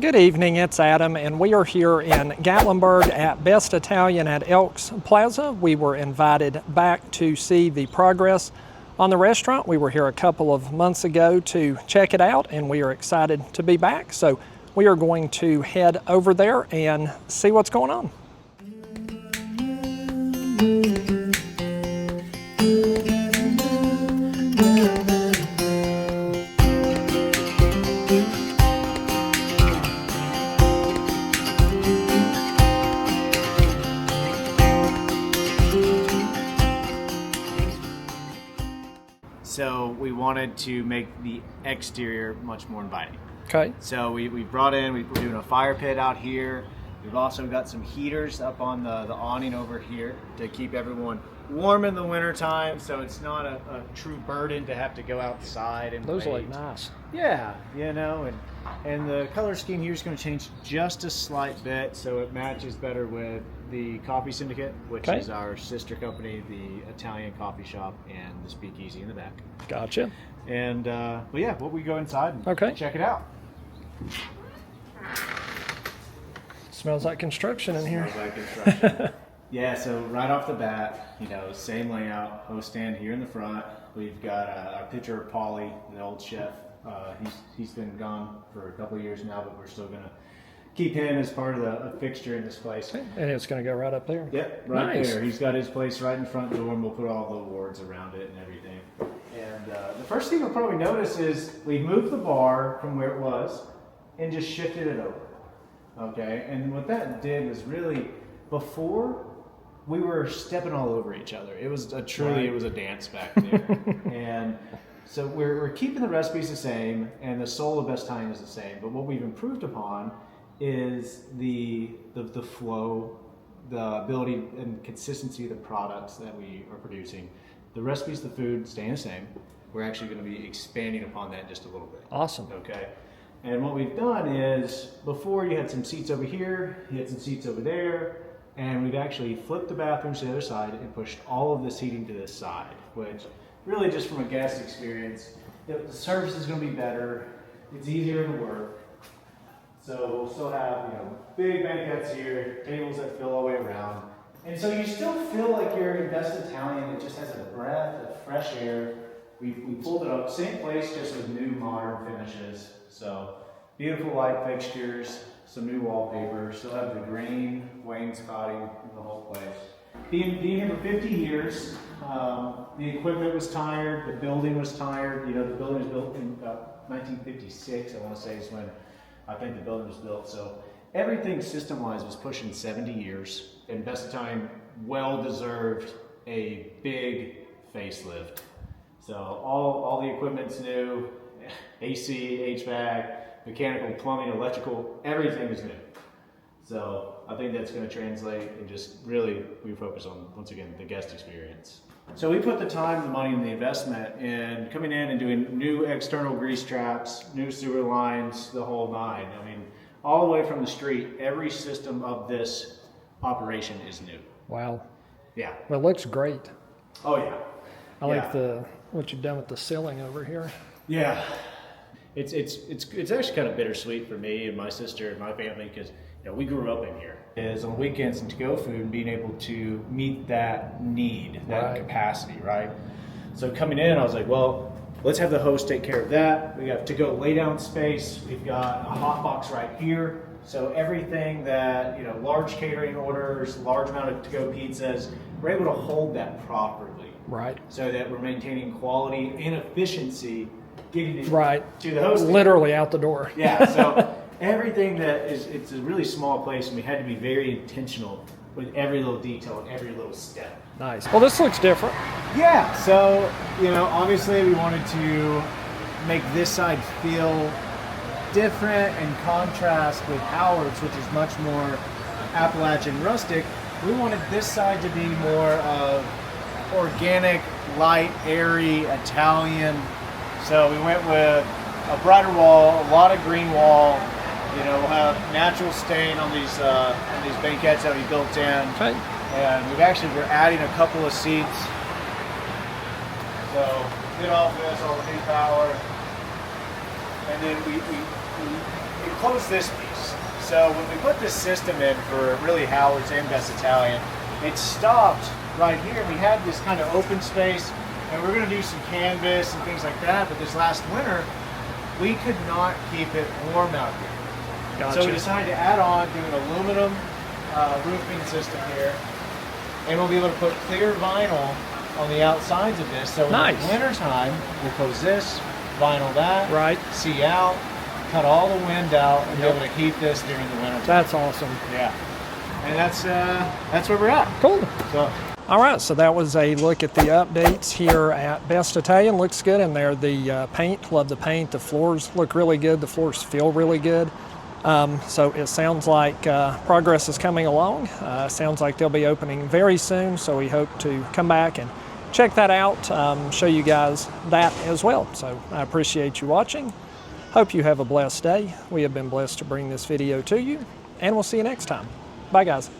Good evening, it's Adam, and we are here in Gatlinburg at Best Italian at Elks Plaza. We were invited back to see the progress on the restaurant. We were here a couple of months ago to check it out, and we are excited to be back. So we are going to head over there and see what's going on. So we wanted to make the exterior much more inviting. Okay. So we brought in, we're doing a fire pit out here. We've also got some heaters up on the awning over here to keep everyone warm in the winter time, so it's not a true burden to have to go outside and Those wait. look nice. Yeah, you know, and the color scheme here is going to change just a slight bit so it matches better with the Coffee Syndicate, which is our sister company, the Italian coffee shop, and the Speakeasy in the back. Gotcha. And well, yeah, we go inside and check it out. Smells like construction in here. Smells like construction. Yeah, so right off the bat, you know, same layout, host stand here in the front. We've got our picture of Paulie, the old chef. He's been gone for a couple of years now, but we're still going to keep him as part of a fixture in this place. And it's going to go right up there. Yep, right Nice. there. He's got his place right in front door, and we'll put all the awards around it and everything. And the first thing you'll probably notice is we moved the bar from where it was and just shifted it over. Okay, and what that did was really, before, we were stepping all over each other. It was it was a dance back there. And so we're keeping the recipes the same, and the soul of Best Italian is the same. But what we've improved upon is the flow, the ability and consistency of the products that we are producing. The recipes, the food, staying the same. We're actually going to be expanding upon that just a little bit. Awesome. Okay. And what we've done is, before you had some seats over here, you had some seats over there, and we've actually flipped the bathrooms to the other side and pushed all of this seating to this side, which really just from a guest experience, the service is going to be better, it's easier to work. So we'll still have, you know, big banquettes here, tables that fill all the way around. And so you still feel like you're in Best Italian. It just has a breath of fresh air. We pulled it up, same place, just with new modern finishes. So beautiful light fixtures, some new wallpaper, still have the green wainscoting in the whole place. Being here for 50 years, the equipment was tired, the building was tired. You know, the building was built in about 1956, I want to say is when I think the building was built. So everything system-wise was pushing 70 years, and Best Italian well-deserved a big facelift. So all the equipment's new, AC, HVAC, mechanical, plumbing, electrical, everything is new. So I think that's going to translate, and just really we focus on, once again, the guest experience. So we put the time, the money, and the investment in coming in and doing new external grease traps, new sewer lines, the whole nine. I mean, all the way from the street, every system of this operation is new. Wow. Yeah. Well, it looks great. Oh yeah. I like what you've done with the ceiling over here. Yeah. It's actually kind of bittersweet for me and my sister and my family, because you know, we grew up in here. Is on weekends and to-go food, and being able to meet that need, that capacity, right? So coming in, I was like, well, let's have the host take care of that. We got to-go lay-down space. We've got a hot box right here. So everything that, you know, large catering orders, large amount of to-go pizzas, we're able to hold that properly. Right. So that we're maintaining quality and efficiency, getting it to the host. Literally out the door. Yeah, so everything that is, it's a really small place, and we had to be very intentional with every little detail and every little step. Nice. Well, this looks different. Yeah, so, you know, obviously we wanted to make this side feel different and contrast with Howard's, which is much more Appalachian rustic. We wanted this side to be more of organic, light, airy, Italian. So we went with a brighter wall, a lot of green wall. You know, we'll have natural stain on these banquettes that we built in. Okay. And we're adding a couple of seats. So get all this, all the hay power. And then we we closed this piece. So when we put this system in for really Howard's and Best Italian, it stopped right here. We had this kind of open space, and we were going to do some canvas and things like that, but this last winter, we could not keep it warm out here. Gotcha. So we decided to add on, do an aluminum roofing system here, and we'll be able to put clear vinyl on the outsides of this. So in Nice. the winter time, we'll close this, vinyl that, Right. see out, cut all the wind out, and Yep. be able to heat this during the winter time. That's awesome. Yeah. And that's where we're at. Cool. So All right, so that was a look at the updates here at Best Italian. Looks good in there. The paint, love the paint. The floors look really good. The floors feel really good. So it sounds like progress is coming along. Sounds like they'll be opening very soon, so we hope to come back and check that out, show you guys that as well. So I appreciate you watching. Hope you have a blessed day. We have been blessed to bring this video to you, and we'll see you next time. Bye, guys.